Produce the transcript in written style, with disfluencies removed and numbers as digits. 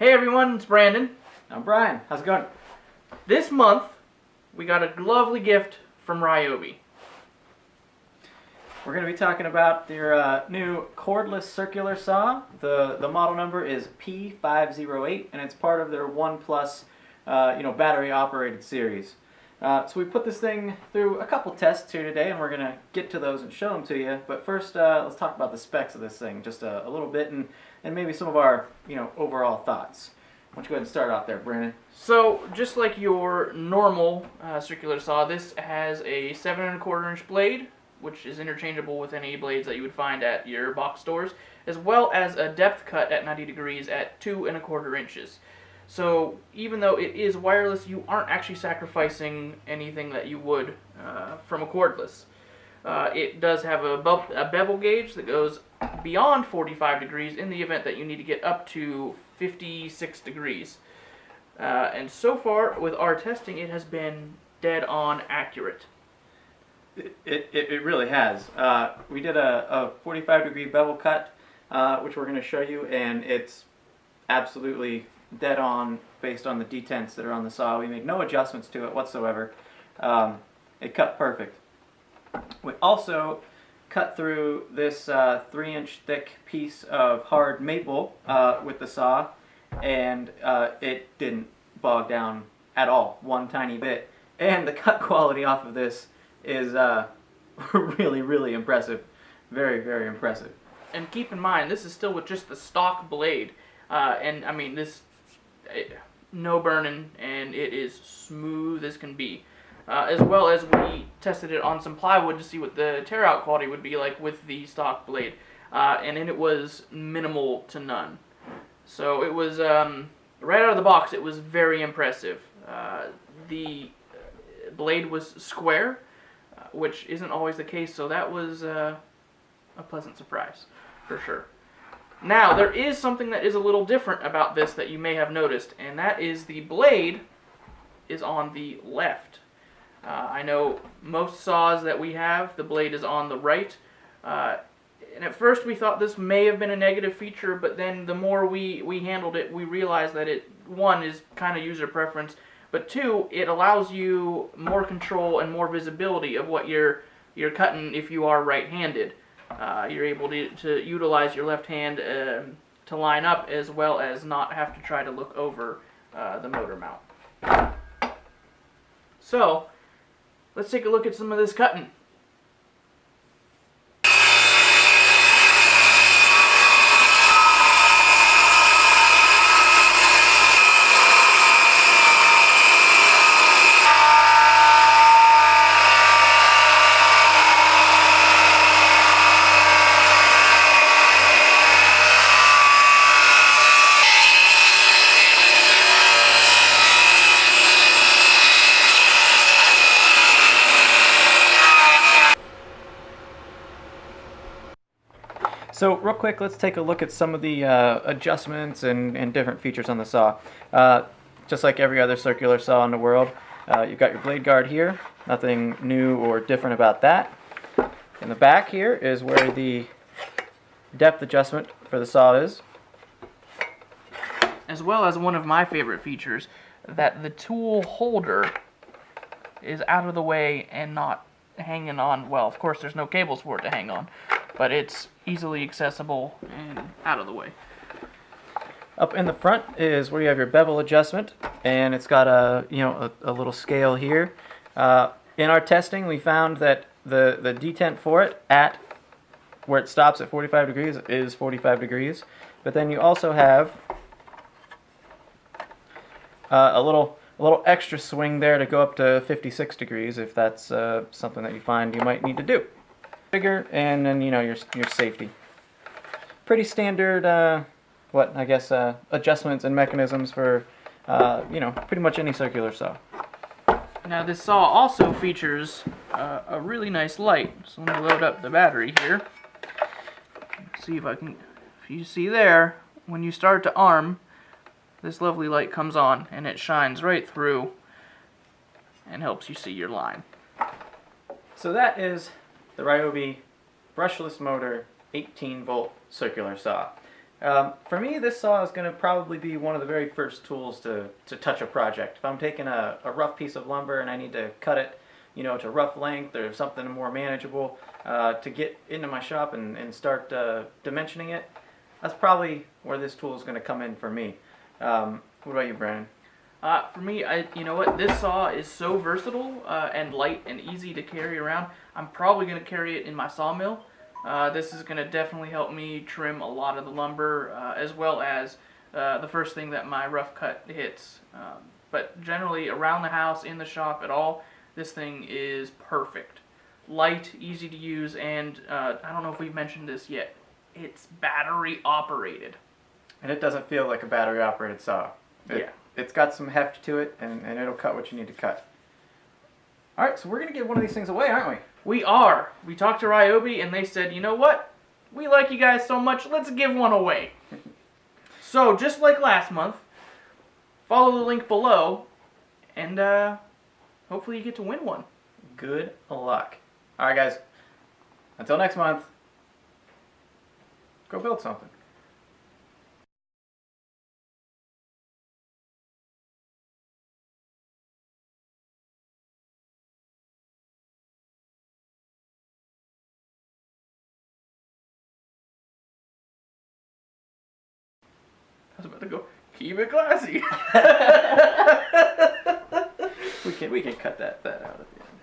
Hey everyone, it's Brandon. I'm Brian. How's it going? This month, we got a lovely gift from RYOBI. We're going to be talking about their new cordless circular saw. The model number is P508, and it's part of their One Plus, battery operated series. So we put this thing through a couple tests here today, and we're going to get to those and show them to you. But first, let's talk about the specs of this thing just a little bit, and maybe some of our overall thoughts. Why don't you go ahead and start off there, Brandon? So, just like your normal circular saw, this has a 7 1/4 inch blade, which is interchangeable with any blades that you would find at your box stores, as well as a depth cut at 90 degrees at 2 1/4 inches. So even though it is wireless, you aren't actually sacrificing anything that you would from a cordless. It does have a bevel gauge that goes beyond 45 degrees in the event that you need to get up to 56 degrees. And so far, with our testing, it has been dead on accurate. It really has. We did a 45 degree bevel cut, which we're going to show you, and it's absolutely dead on based on the detents that are on the saw. We made no adjustments to it whatsoever. It cut perfect. We also cut through this 3-inch thick piece of hard maple with the saw, and it didn't bog down at all, one tiny bit. And the cut quality off of this is really, really impressive. Very, very impressive. And keep in mind, this is still with just the stock blade. And I mean, no burning, and it is smooth as can be. As well as we tested it on some plywood to see what the tear out quality would be like with the stock blade. And it was minimal to none. So it was, right out of the box, it was very impressive. The blade was square, which isn't always the case, so that was a pleasant surprise, for sure. Now, there is something that is a little different about this that you may have noticed, and that is the blade is on the left. I know most saws that we have, the blade is on the right, and at first we thought this may have been a negative feature, but then the more we handled it, we realized that it, one, is kind of user preference, but two, it allows you more control and more visibility of what you're cutting if you are right-handed. You're able to utilize your left hand to line up, as well as not have to try to look over the motor mount. So, let's take a look at some of this cutting. So real quick, let's take a look at some of the adjustments and different features on the saw. Just like every other circular saw in the world, you've got your blade guard here. Nothing new or different about that. In the back here is where the depth adjustment for the saw is. As well as one of my favorite features, that the tool holder is out of the way and not hanging on. Well, of course there's no cables for it to hang on, but it's easily accessible and out of the way. Up in the front is where you have your bevel adjustment, and it's got a little scale here. In our testing, we found that the detent for it at where it stops at 45 degrees is 45 degrees, but then you also have a little extra swing there to go up to 56 degrees if that's something that you find you might need to do. Trigger, and then your safety. Pretty standard adjustments and mechanisms for pretty much any circular saw. Now this saw also features a really nice light. So let me load up the battery here. See if you see there, when you start to arm, this lovely light comes on and it shines right through and helps you see your line. So that is the RYOBI brushless motor 18-volt circular saw. For me, this saw is going to probably be one of the very first tools to touch a project. If I'm taking a rough piece of lumber and I need to cut it, to rough length or something more manageable to get into my shop and start dimensioning it, that's probably where this tool is going to come in for me. What about you, Brandon? For me, you know what? This saw is so versatile and light and easy to carry around. I'm probably going to carry it in my sawmill. This is going to definitely help me trim a lot of the lumber, as well as the first thing that my rough cut hits. But generally, around the house, in the shop, at all, this thing is perfect. Light, easy to use, and I don't know if we've mentioned this yet. It's battery operated. And it doesn't feel like a battery operated saw. Yeah. It's got some heft to it, and it'll cut what you need to cut. All right, so we're going to give one of these things away, aren't we? We are. We talked to RYOBI, and they said, you know what? We like you guys so much, let's give one away. So, just like last month, follow the link below, and hopefully you get to win one. Good luck. All right, guys. Until next month, go build something. I was about to go, keep it classy. We can cut that out at the end.